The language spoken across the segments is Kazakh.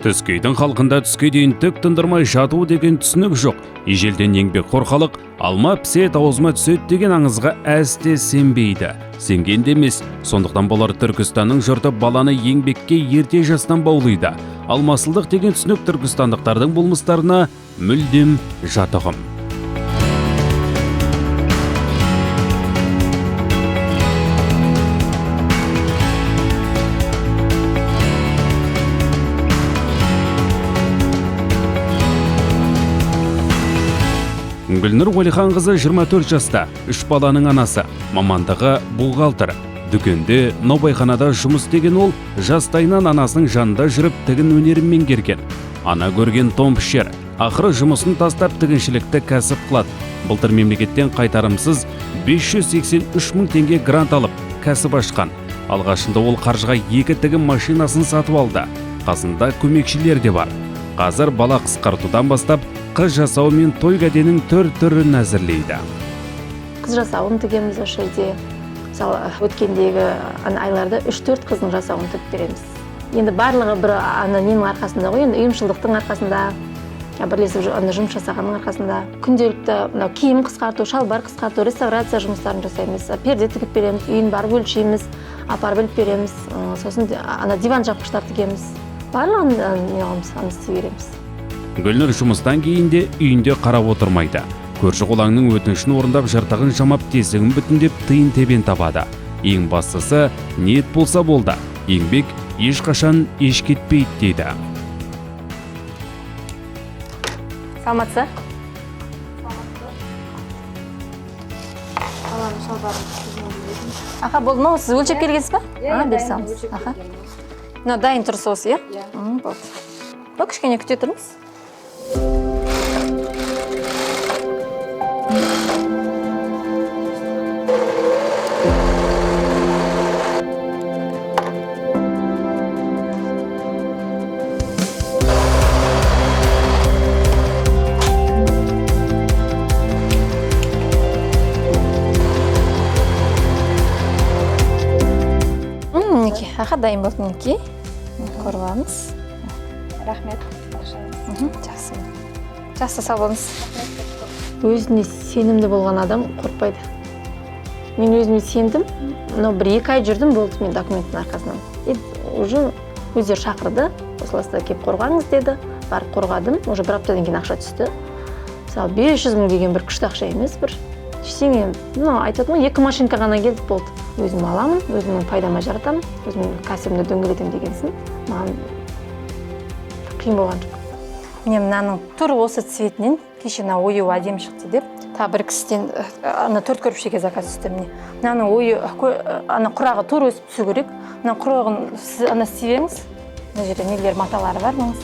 Түскейдің халқында түске дейін тік тындырмай жату деген түсінік жоқ. Ежелден еңбекқор халық алма пісет аузыма түсет деген аңызға әсте сенбейді. Сенген де емес. Сондықтан болар Түркістанның жұрты баланы еңбекке ерте жастан баулайды. Алмасылдық деген түсінік түркістандықтардың болмыстарына мүлдем жат ұғым. Гүлнұр Уәлиханқызы 24 жаста, 3 баланың анасы, мамандығы бухгалтер. Дүкенде, наубайханада жұмыс істеген ол, жастайынан анасының жанында жүріп тігін өнерін меңгерген. Ана көрген том пішер, ақыры жұмысын тастап тігіншілікті кәсіп қылады. Былтыр мемлекеттен қайтарымсыз 583 мың теңге грант алып, кәсіп ашқан. Алғашында ол қаржыға 2 тігін машинасын сатып алды. Қасында көмекшілер де бар. Қазір бала қысқартудан бастап, қыз жасауы мен той кәденің түр-түрін әзірлейді. Қыз жасауын тігеміз осы жерде. Мысалы, өткендегі айларда 3-4 қыздың жасауын тігіп береміз. Енді барлығы бір ненің арқасында ғой, енді ұйымшылдықтың арқасында, бірлесіп жұмыс жасағанның арқасында. Күнделікті киім қысқарту, шалбар қысқарту, реставрация жұмыстарын жасаймыз. Перде тігіп береміз, үйін барып өлшейміз, апарып іліп береміз. Сосын диван жапқыштар тігеміз. Барлығын істей береміз. Гүлнұр жұмыстан кейін де үйінде қарап отырмайды. Көрші қолаңның өтінішін орындап жыртығын жамап тесігін бүтіндеп тиын тебен табады. Ең бастысы ниет болса болды. Еңбек ешқашан еш кетпейді дейді. Саламатсыз? Аха, болды ма? Сіз өлшеп келгенсіз ба? Бер салыңыз. Аха. Дайын тұрысы осы, иә? Болды. Бұл кішкене күте тұрмыз. Аха, дайын болды мінекей. Көріп аламыз. Рахмет. Жақсы. Жақсы, сау болыңыз. Өзіне сенімді болған адам қорқпайды. Мен өзіме сендім, но 1-2 ай жүрдім болды мен документтің арқасынан. Уже өздері шақырды, осыласында келіп қорғаңыз деді. Барып қорғадым, уже 1 аптадан кейін ақша түсті. Мысалы 500 мың деген бір күшті ақша емес, бір ештеңе, айтатын ғой, 2 машинка ғана келді болды. Өзім аламын, өзімнің пайдама жаратамын, өзімнің кәсібімді дөңгелетемін дегенсін, маған қиын болған жоқ. Мен мынаның түрі осы цветінен, кеше ою әдемі шықты деп, бір кісіден 4 көріпшеге заказ түсті міне. Мынаның ою, құрағы тур өсіп түсу керек. Мына құрағын істей беріңіз. Мына жерде нелер маталары бар маңыз.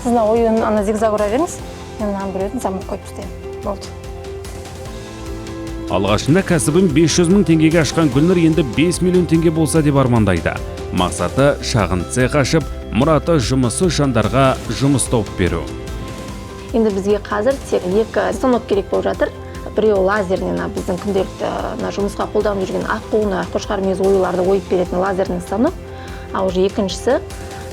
Сіз ойын зигзаг ұра беріңіз. Мен мынаны бір өзін замық қойып істеймін. Болды. Алғашында кәсібін 500 мың теңгеге ашқан Гүлнұр енді 5 миллион теңге болса деп армандайды. Мақсаты шағын цех ашып, мұраты жұмысы жандарға жұмыс тауып беру. Енді бізге қазір тек 2 станок керек болып жатыр. Біреуі лазерный, біздің күнделікті жұмысқа қолданып жүрген аққу, қошқар мүйіз оюларды ойып беретін лазерный станок. А уже екіншісі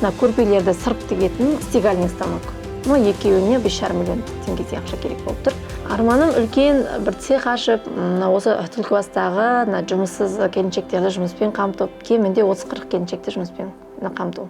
көрпелерді сырып тігетін стегальный станок. Екеуіне 5,5 миллион теңге ақша керек болып тұр. Арманым үлкен бір цех ашып, осы Түлкібастағы жұмыссыз келіншектерді жұмыспен қамтып, кемінде 30-40 келіншекті жұмыспен қамту.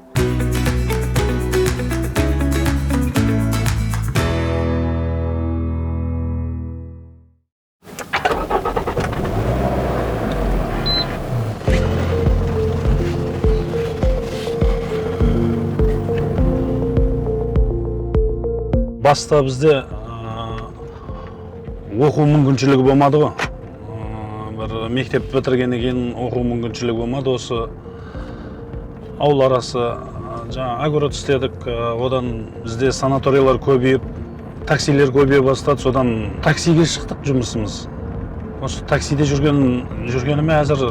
Баста бізде оқу мүмкіншілігі болмады ғой. Бір мектеп бітіргеннен кейін оқу мүмкіншілігі болмады. Осы ауыл арасы огород істедік. Одан бізде санаториялар көбейіп, таксилер көбейе бастады. Содан таксиге шықтық жұмысымыз. Осы таксиде жүргеніме әзір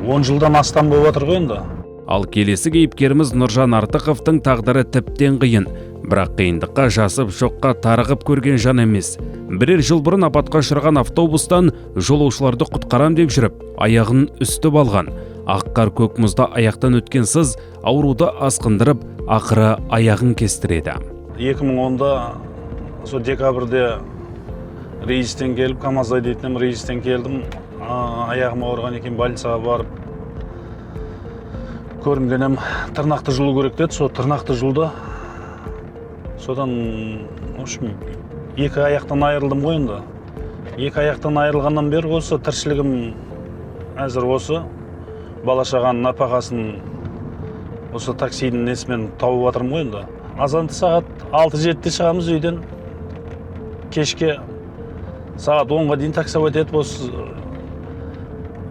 10 жылдан астам болып жатыр ғой енді. Ал келесі кейіпкеріміз Нұржан Артықовтың тағдыры тіптен қиын. Бірақ қиындыққа жасып шоққа тарығып көрген жан емес. Бірер жыл бұрын апатқа ұшыраған автобустан жолаушыларды құтқарам деп жүріп, аяғын үстіп алған. ақ қар көк мұзда аяқтан өткен сыз ауруды асқындырып, ақыры аяғын кестіреді. 2010-да сол декабрьде рейстен келіп, КамАЗ айдайтын рейстен келдім. Аяғым ауырған екен, больницаға барып көрінгенім тырнақты жұлу керек деді. Сол тырнақты жұлды. Содан, в общем, екі аяқтан айырылдым ғой енді. Екі аяқтан айырылғаннан бері осы тіршілігім әзір осы. Бала-шағаның нәпақасын осы таксидің несімен тауып жатырмын ғой енді. Азанды сағат 6-7-де шығамыз үйден. Кешке сағат 10-ға дейін таксовать етіп, осы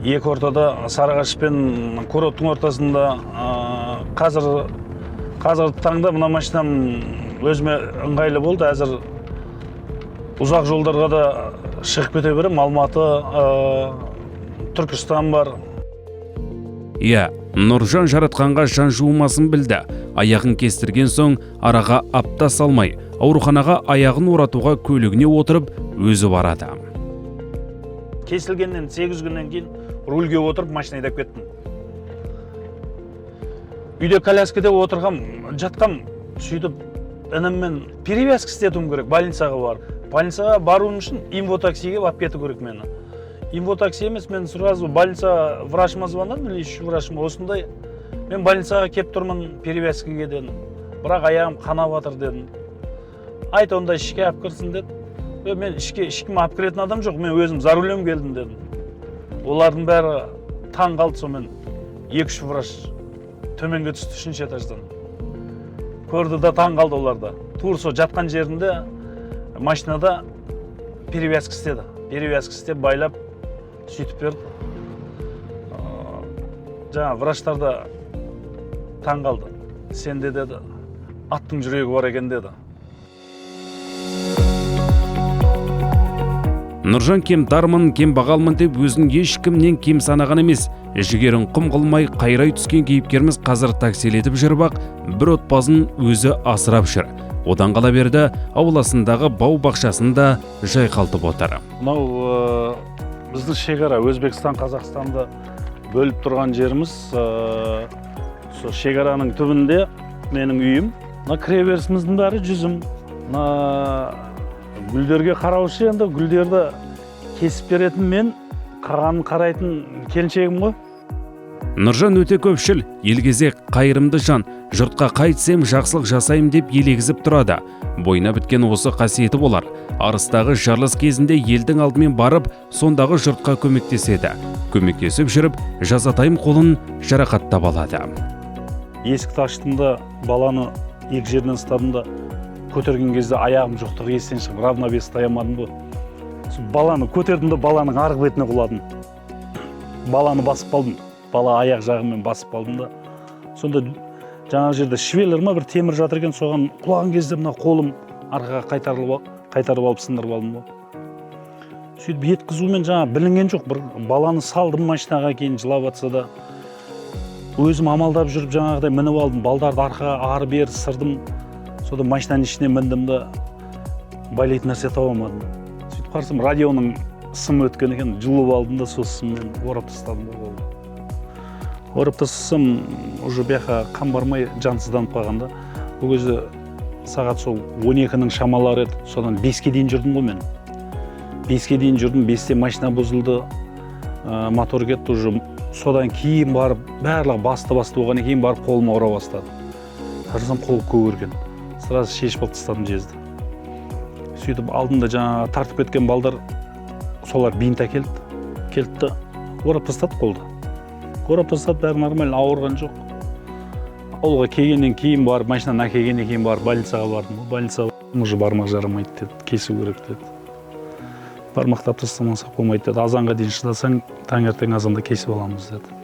екі ортада Сарыағаш пен курорттың ортасында қазір таңда мына машинам өзіме ыңғайлы болды. Әзір ұзақ жолдарға да шығып кете берем. Алматы, Түркістан бар. Иә, Нұржан жаратқанға жан жуымасын білді. Аяғын кестірген соң араға апта салмай, ауруханаға аяғын оратуға көлігіне отырып, өзі барады. Кесілгеннен 8 күннен кейін рульге отырып машина айдап кеттім. Үйде коляскада отырғам, жатқам, сөйтіп ініммен перевязка істетуім керек, больницаға бар. Больницаға баруым үшін инвотаксиге барып кету керек мені. Инвотакси емес, мен сразу больница врачыма звондадым, лечащий врачыма, осындай. Мен больницаға кеп тұрмын перевязкаге дедім. Бірақ аяғым қанап жатыр дедім. Айт, онда ішке алып кірсін деді. Мен ішкіме алып кіретін адам жоқ, мен өзім за рулем келдім дедім. Олардың бәрі таң қалды, сонымен 2-3 врач төменге түсті 3-ші этаждан. Көрді да таң қалды оларда. Тур со жатқан жерінде машинада перевязка істеді. Перевязка істеп байлап сөйтіп берді. Жаңа врачтар да таң қалды. Сенде деді, аттың жүрегі бар екен деді. Нұржан кем дармын, кем бағалмын деп өзін ешкімнен кем санаған емес. Жігерін құм қылмай қайрай түскен кейіпкеріміз қазір таксилетіп жүріп ақ, бір отбасын өзі асырап жүр. Одан қала берді, ауласындағы бау бақшасында жайқалтып отыр. Мынау біздің шекара, Өзбекстан, Қазақстанды бөліп тұрған жеріміз. Сол шекараның түбінде менің үйім. Кіреберісіміздің бәрі жүзім. Гүлдерге қараушы, енді гүлдерді кесіп беретін мен, қағанын қарайтын келіншегім ғой. Нұржан өте көпшіл, елгезек, қайырымды жан, жұртқа қайтсем жақсылық жасайым деп елегізіп тұрады. Бойына біткен осы қасиеті болар. Арыстағы жарлыс кезінде елдің алдымен барып, сондағы жұртқа көмектеседі. Көмектесіп жүріп, жазатайым қолын жарақаттап алады. Есікті аштым да, баланы екі жерден ұстадым да, көтерген кезде аяғым жоқтығы естен шығып, равновес таямадым ғой. Баланы көтердім да, баланың арғы бетіне құладым. Баланы басып қалдым. Бала аяқ жағымен басып қалдым да. Сонда жаңағы жерде швеллер ма бір темір жатыр екен, соған құлаған кезде мына қолым арқаға қайтарып алып сындырып алдым ғой. Сөйтіп ет қызумен жаңа білінген жоқ, бір баланы салдым машинаға, кейін жылап жатса да. Өзім амалдап жүріп жаңағыдай мініп алдым, балдарды арқаға ары бері сырдым. Содан машинаның ішіне міндім да, байлайтын нәрсе таба алмадым. Сөйтіп қарасам, радионың сымы өткен екен, жұлып алдым да, сол сыммен орап тастадым да болды. Орап тастасам, уже бияқа қан бармай жансызданып қалғанда. Бұл кезде сағат сол 12-нің шамалары еді, содан 5-ке дейін жүрдім ғой мен. 5-ке дейін жүрдім, 5-те машина бұзылды, мотор кетті уже. Содан кейін барып, барлығы басты болғаннан кейін барып қолыма ұра бастады. Қарасам, қол көгерген. Сразу шешіп алып тастадым жезді. Сөйтіп алдында жаңа тартып кеткен балдар, солар бинт келді, орап тастады қолды. Орап тастады, бәрі нормально, ауырған жоқ. Ауылға келгеннен кейін барып, машинаны әкелгеннен кейін барып, больницаға бардым. Больницаға уже бармақ жарамайды деді, кесу керек деді. Бармақтап тастамасақ болмайды деді. Азанға дейін шыдасаң, таңертең азанда кесіп аламыз деді.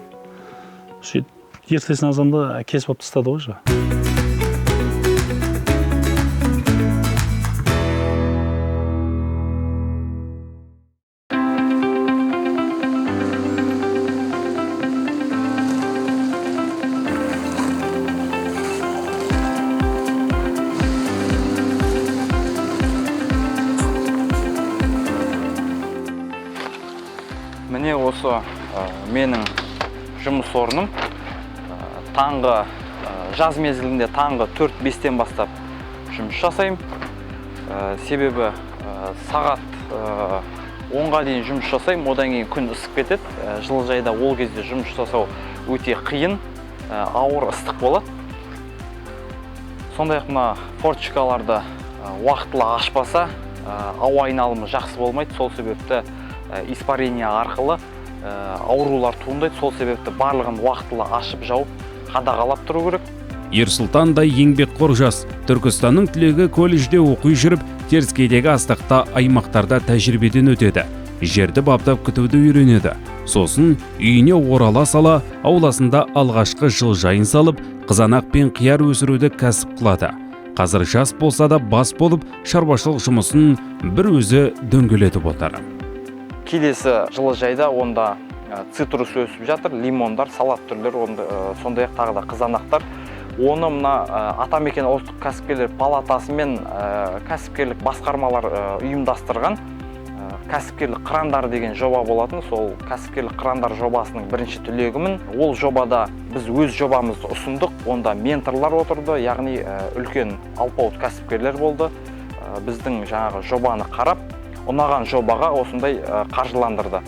Сөйтіп ертесін азанда кесіп алып тастады ғой. Міне осы менің жұмыс орным. Таңғы жаз мезгілінде таңғы 4-5-тен бастап жұмыс жасаймын. Себебі сағат 10-ға дейін жұмыс жасаймын, одан кейін күн ысып кетеді. Жылыжайда ол кезде жұмыс жасау өте қиын, ауыр ыстық болады. Сондай-ақ мына форточкаларды уақытылы ашпаса, ауа айналымы жақсы болмайды. Сол себепті испарение арқылы аурулар туындайды. Сол себепті барлығын уақытылы ашып жауып қадағалап тұру керек. Ерсұлтан да еңбекқор жас. Түркістанның түлегі колледжде оқи жүріп, теріскейдегі астықта аймақтарда тәжірибеден өтеді. Жерді баптап күтуді үйренеді. Сосын үйіне орала сала, ауласында алғашқы жылыжайын салып, қызанақ пен қияр өсіруді кәсіп қылады. Қазір жас болса да бас болып, шаруашылық жұмысын бір өзі дөңгелетіп отыр. Келесі жылыжайда онда цитрус өсіп жатыр, лимондар, салат түрлері, сондай-ақ тағы да қызанақтар. Оны мына Атамекен ұлттық кәсіпкерлер палатасы мен кәсіпкерлік басқармалар ұйымдастырған кәсіпкерлік қырандар деген жоба болатын. Сол кәсіпкерлік қырандар жобасының бірінші түлегімін. Ол жобада біз өз жобамызды ұсындық. Онда менторлар отырды, яғни үлкен алпауыт кәсіпкерлер болды. Біздің жаңағы жобаны қарап, ұнаған жобаға осындай қаржыландырды.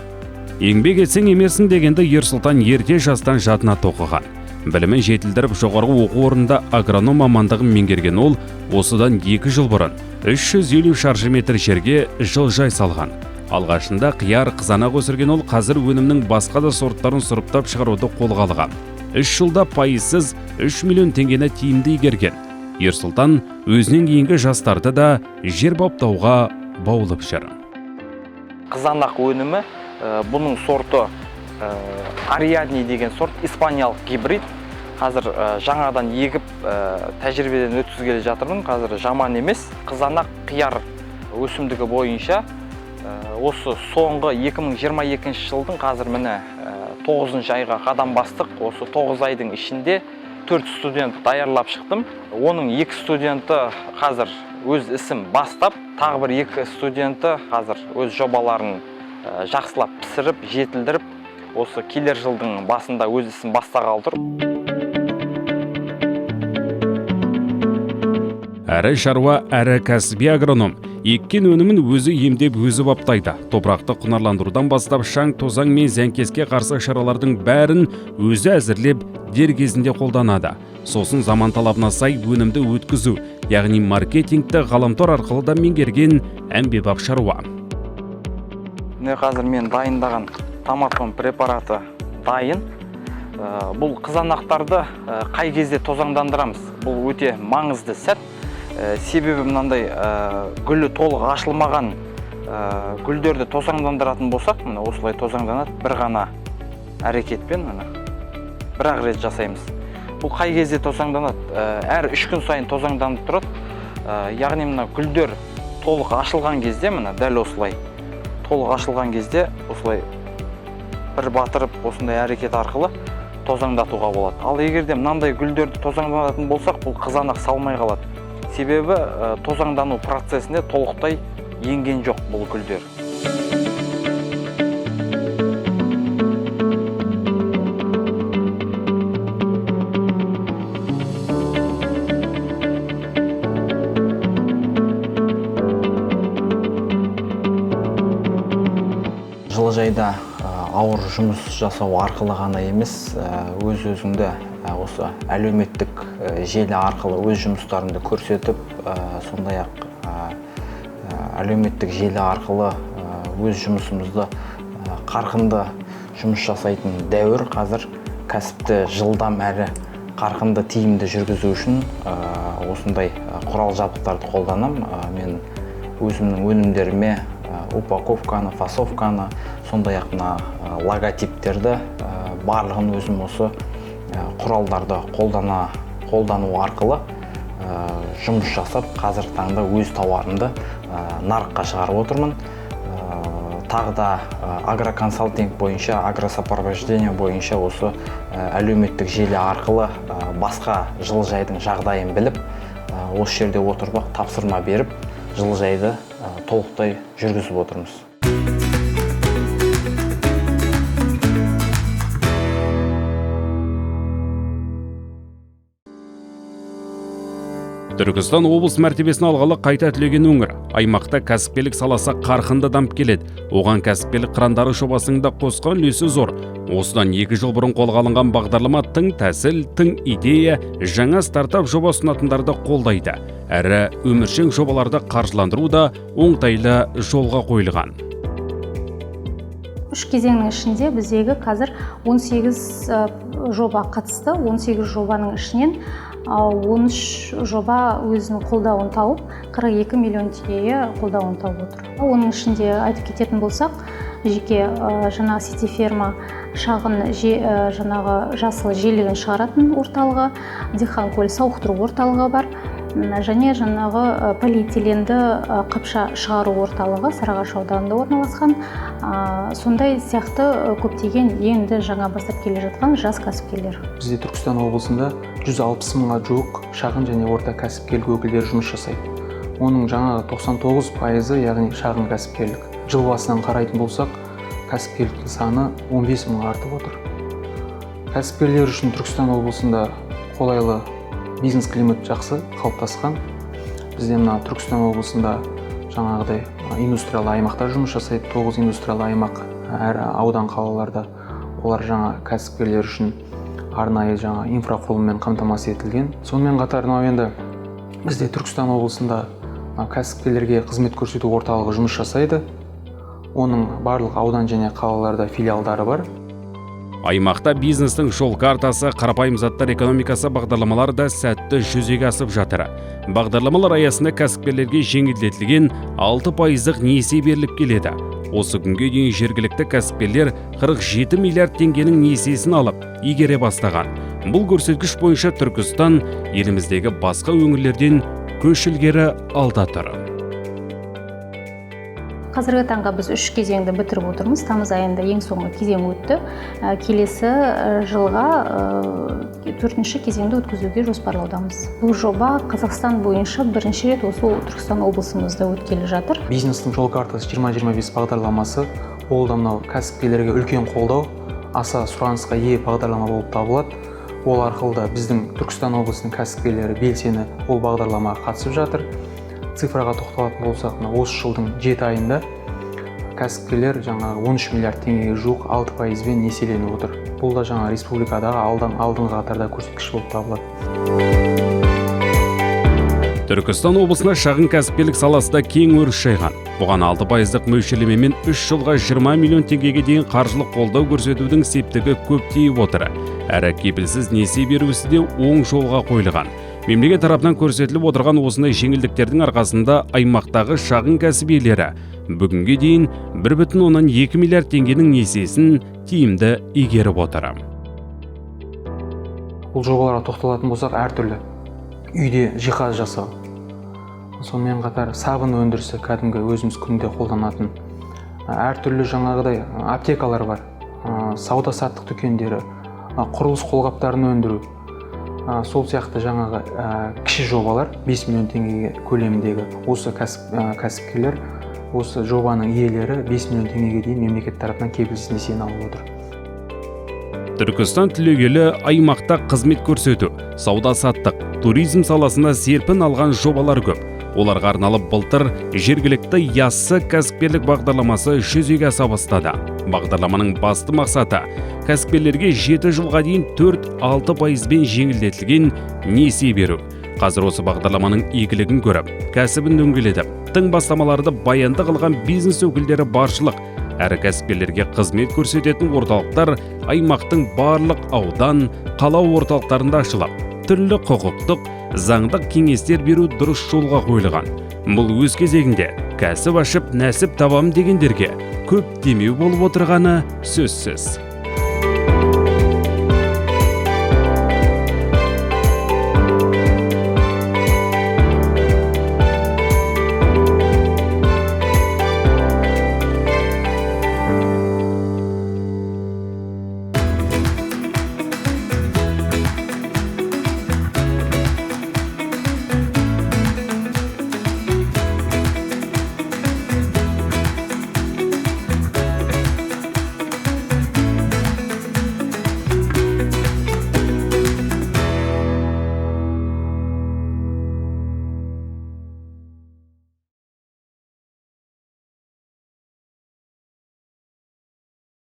Еңбек етсең емерсің дегенді Ерсұлтан ерте жастан жадына тоқыған. Білімін жетілдіріп жоғарғы оқу орнында агроном мамандығын меңгерген ол, осыдан 2 жыл бұрын 350 шаршы метр жерге жылыжай салған. Алғашында қияр, қызанақ өсірген ол қазір өнімнің басқа да сорттарын сұрыптап шығаруды қолға алған. 3 жылда пайызсыз 3 миллион теңгені тиімді игерген. Ерсұлтан өзінен кейінгі жастарды да жер баптауға баулып жүр. Қызанақ өнімі, бұның сорты Ариадни деген сорт, испаниялық гибрид. Қазір жаңадан егіп тәжірибеден өткізгелі жатырмын. Қазір жаман емес. Қызанақ қияр өсімдігі бойынша осы соңғы 2022 жылдың қазір міне 9-шы айға қадам бастық. Осы 9 айдың ішінде 4 студент даярлап шықтым. Оның 2 студенті қазір өз ісін бастап, тағы бір 2 студенті қазір өз жобаларын жақсылап пісіріп, жетілдіріп, осы келер жылдың басында өз ісін бастағалы тұр. Әрі шаруа, әрі кәсіби агроном. Еккен өнімін өзі емдеп, өзі баптайды. Топырақты құнарландырудан бастап шаң, тозаң мен зәнкеске қарсы шаралардың бәрін өзі әзірлеп, дер кезінде қолданады. Сосын заман талабына сай өнімді өткізу, яғни маркетингті ғаламтор арқылы да меңгерген әмбебап шаруа. Қазір мен дайындаған томатон препараты дайын. Бұл қызанақтарды қай кезде тозаңдандырамыз? Бұл өте маңызды сәт. Себебі мынандай гүлі толық ашылмаған гүлдерді тозаңдандыратын болсақ, осылай тозаңданады. Бір ғана әрекетпен бір-ақ рет жасаймыз. Бұл қай кезде тозаңданады? Әр 3 күн сайын тозаңданып тұрады. Яғни мына гүлдер толық ашылған кезде, дәл осылай толық ашылған кезде осылай бір батырып, осындай әрекет арқылы тозаңдатуға болады. Ал егерде мынандай гүлдерді тозаңданатын болсақ, бұл қызанақ салмай қалады. Себебі тозаңдану процесінде толықтай енген жоқ бұл гүлдер. Жылыжайда ауыр жұмыс жасау арқылы ғана емес, өз-өзіңді осы әлеуметтік желі арқылы өз жұмыстарыңды көрсетіп, сондай-ақ әлеуметтік желі арқылы өз жұмысымызды қарқынды жұмыс жасайтын дәуір. Қазір кәсіпті жылдам әрі қарқынды тиімді жүргізу үшін осындай құрал жабдықтарды қолданам. Мен өзімнің өнімдеріме упаковканы, фасовканы, сондай-ақ логотиптерді барлығын өзім осы құралдарды қолдану арқылы жұмыс жасап, қазіргі таңда өз тауарымды нарыққа шығарып отырмын. Тағы да агроконсалтинг бойынша, агросопровождение бойынша осы әлеуметтік желі арқылы басқа жылыжайдың жағдайын біліп, осы жерде отырып тапсырма беріп, жылыжайды толықтай жүргізіп отырмыз. Түркістан облыс мәртебесін алғалы қайта түлеген өңір. Аймақта кәсіпкерлік саласы қарқынды дамып келеді. Оған кәсіпкерлік қырандары жобасының да қосқан үлесі зор. Осыдан 2 жыл бұрын қолға алынған бағдарлама тың тәсіл, тың идея, жаңа стартап жоба ұсынатындарды қолдайды. Әрі өміршең жобаларды қаржыландыру да оңтайлы жолға қойылған. 3 кезеңнің ішінде біздегі қазір 18 жоба қатысты. 18 жобаның ішінен 13 жоба өзінің қолдауын тауып, 42 миллион теңгеге қолдауын тауып отыр. Оның ішінде айтып кететін болсақ, жеке жаңағы сити ферма, шағын жаңағы жасыл желігін шығаратын орталығы, Диханкөл сауықтыру орталығы бар. Және жаңағы полиэтиленді қапша шығару орталығы Сарыағаш ауданында орналасқан. Сондай сияқты көптеген енді жаңа бастап келе жатқан жас кәсіпкерлер. Бізде Түркістан облысында 160 мыңға жуық шағын және орта кәсіпкерлік өкілдері жұмыс жасайды. Оның жаңағы 99%, яғни шағын кәсіпкерлік. Жыл басынан қарайтын болсақ, кәсіпкерліктің саны 15 мыңға артып отыр. Кәсіпкерлер үшін Түркістан облысында қолайлы бизнес климат жақсы қалыптасқан. Бізде мына Түркістан облысында жаңағыдай индустриялы аймақтар жұмыс жасайды. 9 индустриялы аймақ әр аудан қалаларда. Олар жаңа кәсіпкерлер үшін арнайы жаңа инфрақұрылыммен қамтамасыз етілген. Сонымен қатар енді бізде Түркістан облысында кәсіпкерлерге қызмет көрсету орталығы жұмыс жасайды. Оның барлық аудан және қалаларда филиалдары бар. Аймақта бизнестің жол картасы, қарапайым заттар экономикасы бағдарламалары да сәтті жүзеге асып жатыр. Бағдарламалар аясында кәсіпкерлерге жеңілдетілген 6% несие беріліп келеді. Осы күнге дейін жергілікті кәсіпкерлер 47 миллиард теңгенің несиесін алып, игере бастаған. Бұл көрсеткіш бойынша Түркістан еліміздегі басқа өңірлерден көш ілгері алда тұр. Қазіргі таңға біз 3 кезеңді бітіріп отырмыз. Тамыз айында ең соңғы кезең өтті. Келесі жылға 4-ші кезеңді өткізуге жоспарлаудамыз. Бұл жоба Қазақстан бойынша бірінші рет осы Түркістан облысымызда өткелі жатыр. Бизнестің жол картасы 2025 бағдарламасы ол да мынау кәсіпкерлерге үлкен қолдау, аса сұранысқа ие бағдарлама болып табылады. Ол арқылы да біздің Түркістан облысының кәсіпкерлері белсені ол бағдарламаға қатысып жатыр. Цифраға тоқталатын болсақ, осы жылдың 7 айында кәсіпкерлер жаңағы 13 миллиард теңгеге жуық 6%-бен несиеленіп отыр. Бұл да жаңа республикадағы алдыңғы қатарда көрсеткіш болып табылады. Түркістан облысына шағын кәсіпкерлік саласында кең өріс жайған. Бұған 6%-ық мөлшерлемемен 3 жылға 20 миллион теңгеге дейін қаржылық қолдау көрсетудің септігі көп тиіп отыр. Әрі кепілсіз несие беруісі де оң жолға қойылған. Мемлекет тарапынан көрсетіліп отырған осындай жеңілдіктердің арқасында аймақтағы шағын кәсіп иелері бүгінге дейін 1,2 миллиард теңгенің несиесін тиімді игеріп отыр. Бұл жобаларға тоқталатын болсақ, әртүрлі үйде жиһаз жасау. Сонымен қатар сабын өндірісі, кәдімгі өзіміз күнде қолданатын әртүрлі жаңағыдай аптекалар бар, сауда-саттық дүкендері, құрылыс қолғаптарын өндіру. Сол сияқты жаңағы кіші жобалар 5 миллион теңгеге көлеміндегі осы кәсіпкерлер, осы жобаның иелері 5 миллион теңгеге дейін мемлекет тарапынан кепілсіз несиені алып отыр. Түркістан түлегелі аймақта қызмет көрсету, сауда-саттық, туризм саласында серпін алған жобалар көп. Оларға арналып былтыр жергілікті яссы кәсіпкерлік бағдарламасы жүзеге аса бастады. Бағдарламаның басты мақсаты кәсіпкерлерге 7 жылға дейін 4-6%-бен жеңілдетілген несие беру. Қазір осы бағдарламаның игілігін көріп, кәсібін дөңгелетіп, тың бастамаларды баянды қылған бизнес өкілдері баршылық. Әрі кәсіпкерлерге қызмет көрсететін орталықтар аймақтың барлық аудан, қала орталықтарында ашылып, түрлі құқықтық, заңдық кеңестер беру дұрыс жолға қойылған. Бұл өз кезегінде кәсіп ашып нәсіп табам дегендерге көп демеу болып отырғаны сөзсіз.